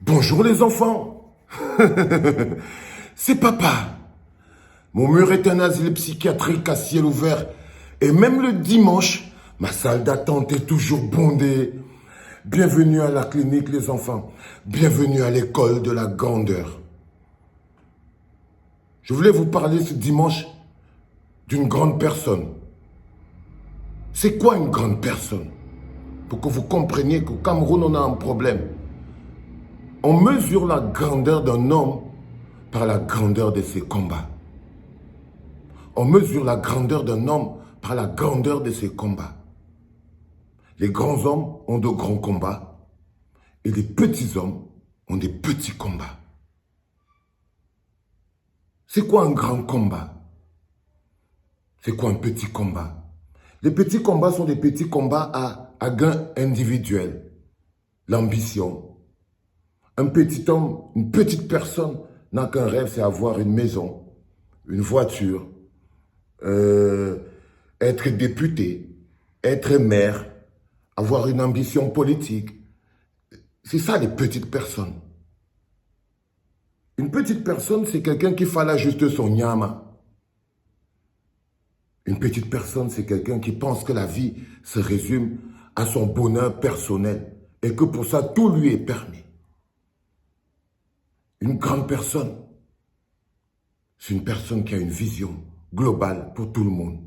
Bonjour les enfants. C'est papa. Mon mur est un asile psychiatrique à ciel ouvert. Et même le dimanche, ma salle d'attente est toujours bondée. Bienvenue à la clinique les enfants. Bienvenue à l'école de la grandeur. Je voulais vous parler ce dimanche d'une grande personne. C'est quoi une grande personne? Pour que vous compreniez qu'au Cameroun, on a un problème. On mesure la grandeur d'un homme par la grandeur de ses combats. On mesure la grandeur d'un homme par la grandeur de ses combats. Les grands hommes ont de grands combats et les petits hommes ont des petits combats. C'est quoi un grand combat? C'est quoi un petit combat? Les petits combats sont des petits combats à gain individuel. L'ambition. Un petit homme, une petite personne n'a qu'un rêve, c'est avoir une maison, une voiture, être député, être maire, avoir une ambition politique. C'est ça les petites personnes. Une petite personne, c'est quelqu'un qui fala juste son nyama. Une petite personne, c'est quelqu'un qui pense que la vie se résume à son bonheur personnel et que pour ça, tout lui est permis. Une grande personne, c'est une personne qui a une vision globale pour tout le monde.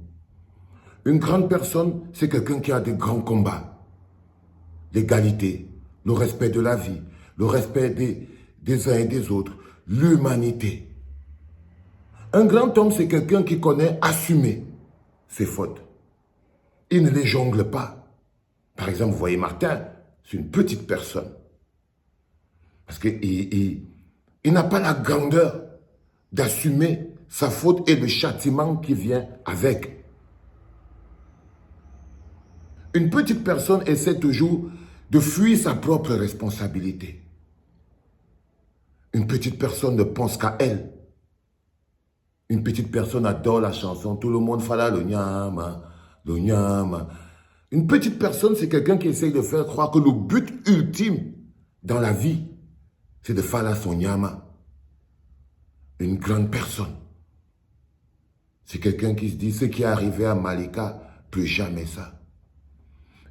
Une grande personne, c'est quelqu'un qui a des grands combats. L'égalité, le respect de la vie, le respect des uns et des autres, l'humanité. Un grand homme, c'est quelqu'un qui connaît assumer ses fautes. Il ne les jongle pas. Par exemple, vous voyez Martin, c'est une petite personne. Parce qu'il n'a pas la grandeur d'assumer sa faute et le châtiment qui vient avec. Une petite personne essaie toujours de fuir sa propre responsabilité. Une petite personne ne pense qu'à elle. Une petite personne adore la chanson. Tout le monde fala le nyama, le nyama. Une petite personne, c'est quelqu'un qui essaie de faire croire que le but ultime dans la vie, c'est de fala son nyama. Une grande personne, c'est quelqu'un qui se dit ce qui est arrivé à Malika, plus jamais ça.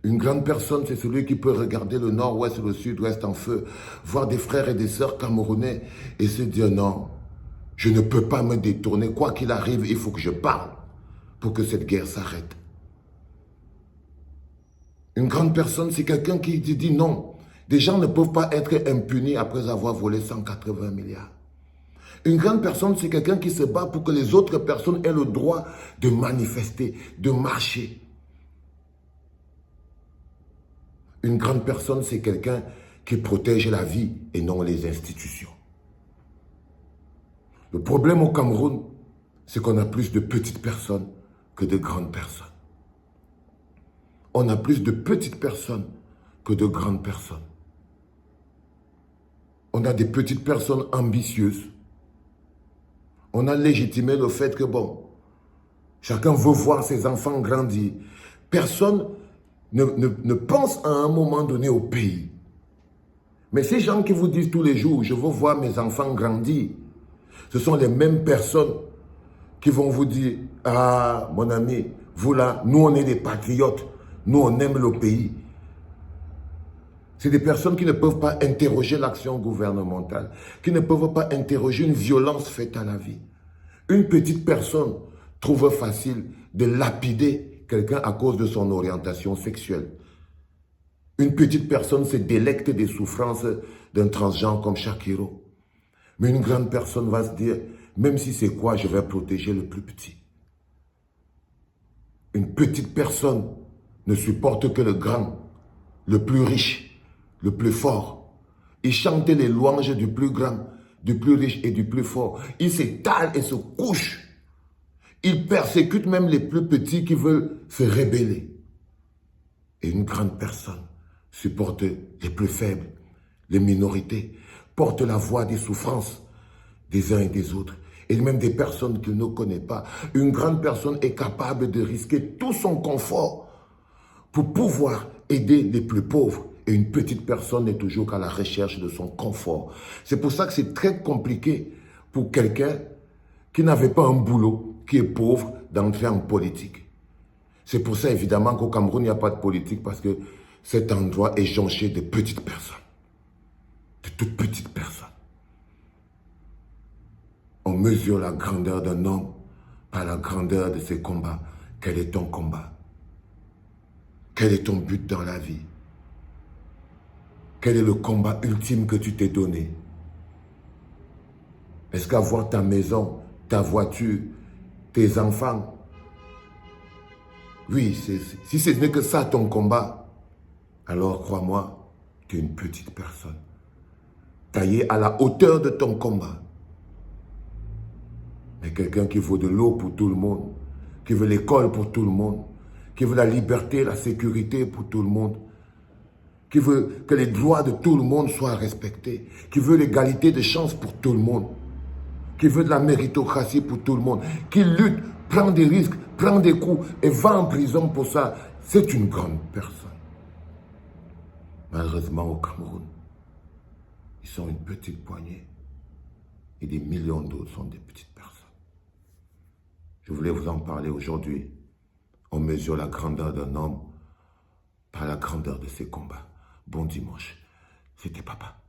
Une grande personne, c'est celui qui peut regarder le nord-ouest et le sud-ouest en feu, voir des frères et des sœurs camerounais et se dire non, je ne peux pas me détourner. Quoi qu'il arrive, il faut que je parle pour que cette guerre s'arrête. Une grande personne, c'est quelqu'un qui dit non, des gens ne peuvent pas être impunis après avoir volé 180 milliards. Une grande personne, c'est quelqu'un qui se bat pour que les autres personnes aient le droit de manifester, de marcher. Une grande personne, c'est quelqu'un qui protège la vie et non les institutions. Le problème au Cameroun, c'est qu'on a plus de petites personnes que de grandes personnes. On a plus de petites personnes que de grandes personnes. On a des petites personnes ambitieuses. On a légitimé le fait que, bon, chacun veut voir ses enfants grandir. Personne ne pense à un moment donné au pays. Mais ces gens qui vous disent tous les jours, je veux voir mes enfants grandir, ce sont les mêmes personnes qui vont vous dire, ah, mon ami, vous là, nous on est des patriotes, nous on aime le pays. C'est des personnes qui ne peuvent pas interroger l'action gouvernementale, qui ne peuvent pas interroger une violence faite à la vie. Une petite personne trouve facile de lapider quelqu'un à cause de son orientation sexuelle. Une petite personne se délecte des souffrances d'un transgenre comme Shakiro. Mais une grande personne va se dire, même si c'est quoi, je vais protéger le plus petit. Une petite personne ne supporte que le grand, le plus riche, le plus fort. Il chante les louanges du plus grand, du plus riche et du plus fort. Il s'étale et se couche. Il persécute même les plus petits qui veulent se rebeller. Et une grande personne supporte les plus faibles, les minorités, porte la voix des souffrances des uns et des autres, et même des personnes qu'il ne connaît pas. Une grande personne est capable de risquer tout son confort pour pouvoir aider les plus pauvres Et une petite personne n'est toujours qu'à la recherche de son confort. C'est pour ça que c'est très compliqué pour quelqu'un qui n'avait pas un boulot, qui est pauvre, d'entrer en politique. C'est pour ça, évidemment, qu'au Cameroun, il n'y a pas de politique, parce que cet endroit est jonché de petites personnes. De toutes petites personnes. On mesure la grandeur d'un homme par la grandeur de ses combats. Quel est ton combat? Quel est ton but dans la vie? Quel est le combat ultime que tu t'es donné? Est-ce qu'avoir ta maison, ta voiture, tes enfants, oui, si ce n'est que ça ton combat, alors crois-moi, tu es une petite personne. Taillée à la hauteur de ton combat. Mais quelqu'un qui veut de l'eau pour tout le monde, qui veut l'école pour tout le monde, qui veut la liberté, la sécurité pour tout le monde, qui veut que les droits de tout le monde soient respectés, qui veut l'égalité de chance pour tout le monde, qui veut de la méritocratie pour tout le monde, qui lutte, prend des risques, prend des coups et va en prison pour ça, c'est une grande personne. Malheureusement, au Cameroun, ils sont une petite poignée et des millions d'autres sont des petites personnes. Je voulais vous en parler aujourd'hui. On mesure la grandeur d'un homme par la grandeur de ses combats. Bon dimanche. C'était papa.